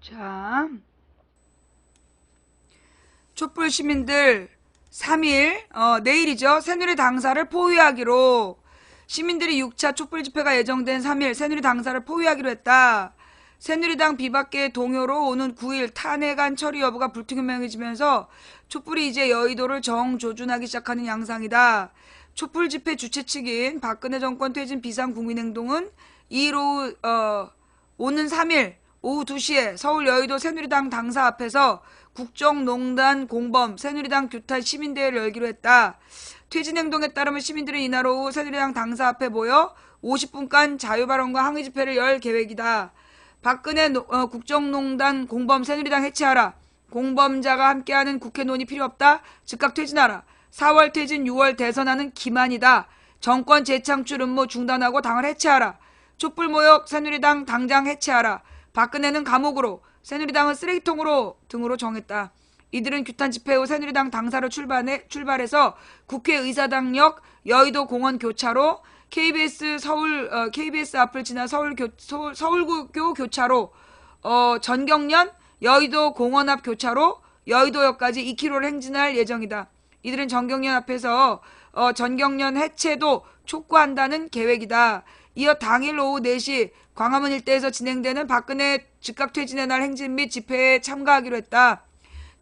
자, 촛불 시민들 3일, 내일이죠. 새누리 당사를 포위하기로, 시민들이 6차 촛불 집회가 예정된 3일 새누리 당사를 포위하기로 했다. 새누리당 비박계 동요로 오는 9일 탄핵안 처리 여부가 불투명해지면서 촛불이 이제 여의도를 정조준하기 시작하는 양상이다. 촛불 집회 주최 측인 박근혜 정권 퇴진 비상국민행동은 2일 오후, 오는 3일 오후 2시에 서울 여의도 새누리당 당사 앞에서 국정농단 공범 새누리당 규탄 시민대회를 열기로 했다. 퇴진행동에 따르면 시민들은 이날 오후 새누리당 당사 앞에 모여 50분간 자유발언과 항의집회를 열 계획이다. 박근혜 국정농단 공범 새누리당 해체하라. 공범자가 함께하는 국회 논의 필요 없다. 즉각 퇴진하라. 4월 퇴진 6월 대선하는 기만이다. 정권 재창출 음모 중단하고 당을 해체하라. 촛불 모욕 새누리당 당장 해체하라. 박근혜는 감옥으로, 새누리당은 쓰레기통으로 등으로 정했다. 이들은 규탄 집회 후 새누리당 당사로 출발해서 국회의사당역 여의도 공원 교차로 KBS KBS 앞을 지나 서울교 교차로, 전경련 여의도 공원 앞 교차로 여의도역까지 2km를 행진할 예정이다. 이들은 전경련 앞에서 전경련 해체도 촉구한다는 계획이다. 이어 당일 오후 4시 광화문 일대에서 진행되는 박근혜 즉각 퇴진의 날 행진 및 집회에 참가하기로 했다.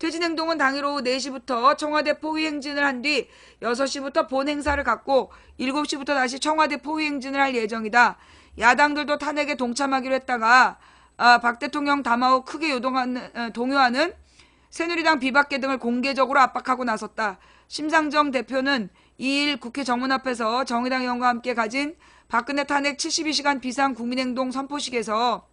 퇴진행동은 당일 오후 4시부터 청와대 포위 행진을 한 뒤 6시부터 본 행사를 갖고 7시부터 다시 청와대 포위 행진을 할 예정이다. 야당들도 탄핵에 동참하기로 했다가 박 대통령 담화 후 크게 동요하는 새누리당 비박계 등을 공개적으로 압박하고 나섰다. 심상정 대표는 2일 국회 정문 앞에서 정의당 의원과 함께 가진 박근혜 탄핵 72시간 비상국민행동 선포식에서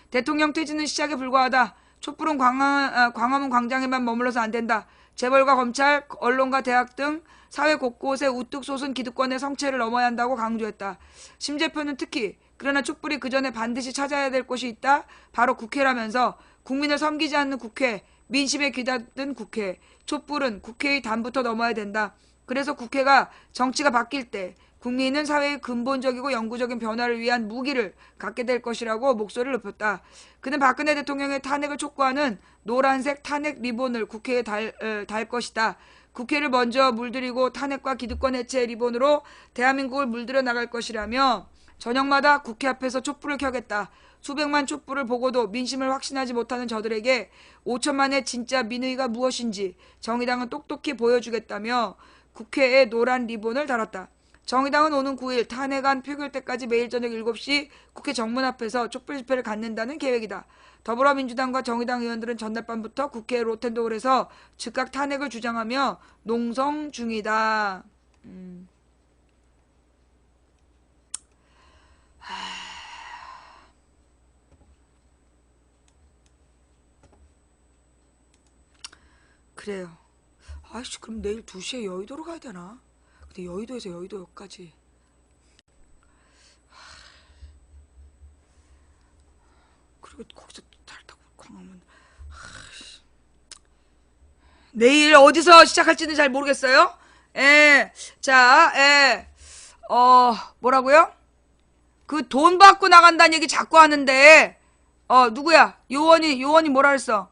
대통령 퇴진은 시작에 불과하다. 촛불은 광화문 광장에만 머물러서 안 된다. 재벌과 검찰, 언론과 대학 등 사회 곳곳에 우뚝 솟은 기득권의 성체를 넘어야 한다고 강조했다. 심 대표는 특히 그러나 촛불이 그 전에 반드시 찾아야 될 곳이 있다. 바로 국회라면서 국민을 섬기지 않는 국회, 민심에 귀닫은 국회, 촛불은 국회의 담부터 넘어야 된다. 그래서 국회가 정치가 바뀔 때 국민은 사회의 근본적이고 영구적인 변화를 위한 무기를 갖게 될 것이라고 목소리를 높였다. 그는 박근혜 대통령의 탄핵을 촉구하는 노란색 탄핵 리본을 국회에 달 것이다. 국회를 먼저 물들이고 탄핵과 기득권 해체 리본으로 대한민국을 물들여 나갈 것이라며 저녁마다 국회 앞에서 촛불을 켜겠다. 수백만 촛불을 보고도 민심을 확신하지 못하는 저들에게 5천만의 진짜 민의가 무엇인지 정의당은 똑똑히 보여주겠다며 국회에 노란 리본을 달았다. 정의당은 오는 9일 탄핵안 표결 때까지 매일 저녁 7시 국회 정문 앞에서 촛불 집회를 갖는다는 계획이다. 더불어민주당과 정의당 의원들은 전날 밤부터 국회 로텐도홀에서 즉각 탄핵을 주장하며 농성 중이다. 그래요. 아이씨, 그럼 내일 2시에 여의도로 가야 되나? 근데 여의도에서 여의도역까지. 그리고 거기서 달 타고 광화문. 내일 어디서 시작할지는 잘 모르겠어요. 뭐라고요? 그 돈 받고 나간다는 얘기 자꾸 하는데, 누구야? 요원이 뭐라 했어?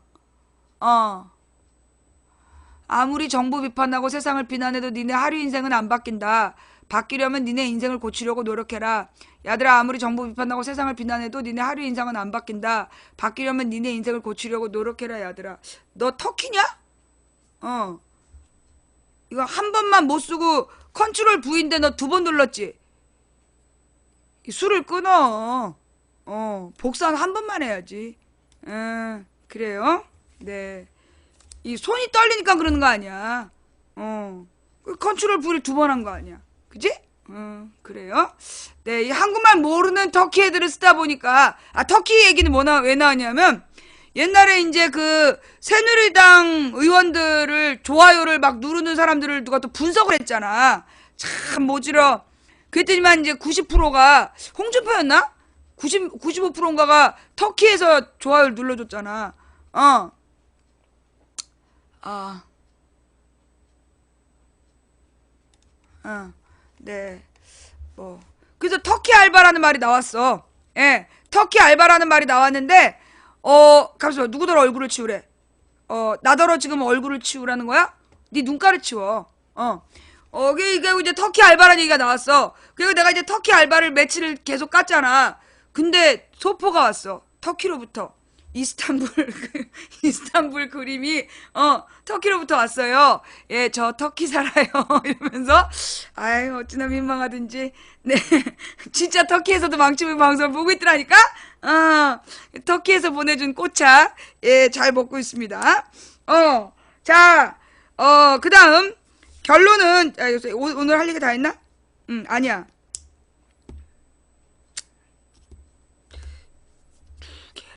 아무리 정부 비판하고 세상을 비난해도 니네 하루 인생은 안 바뀐다. 바뀌려면 니네 인생을 고치려고 노력해라. 야들아, 아무리 정부 비판하고 세상을 비난해도 니네 하루 인생은 안 바뀐다. 바뀌려면 니네 인생을 고치려고 노력해라, 야들아. 너 터키냐? 이거 한 번만 못 쓰고 컨트롤 V인데 너 2번 눌렀지? 술을 끊어. 복사는 한 번만 해야지. 그래요? 네. 이 손이 떨리니까 그러는 거 아니야. 컨트롤 V를 2번 한 거 아니야. 그지? 그래요? 네, 이 한국말 모르는 터키 애들을 쓰다 보니까, 터키 얘기는 왜 나왔냐면, 옛날에 이제 그 새누리당 의원들을 좋아요를 막 누르는 사람들을 누가 또 분석을 했잖아. 참 모질어. 그랬더니만 이제 90%가 홍준표였나? 95%인가가 터키에서 좋아요를 눌러줬잖아. 네. 그래서 터키 알바라는 말이 나왔어. 예. 터키 알바라는 말이 나왔는데, 잠시만, 누구더러 얼굴을 치우래? 나더러 지금 얼굴을 치우라는 거야? 네 눈가를 치워. 이게 이제 터키 알바라는 얘기가 나왔어. 그리고 내가 이제 터키 알바를 며칠을 계속 깠잖아. 근데 소포가 왔어. 터키로부터. 이스탄불 그림이, 터키로부터 왔어요. 예, 저 터키 살아요. 이러면서, 아유, 어찌나 민망하든지. 네. 진짜 터키에서도 망치물 방송을 보고 있더라니까? 터키에서 보내준 꽃차, 예, 잘 먹고 있습니다. 자, 그 다음, 결론은, 오늘 할 얘기 다 했나? 아니야.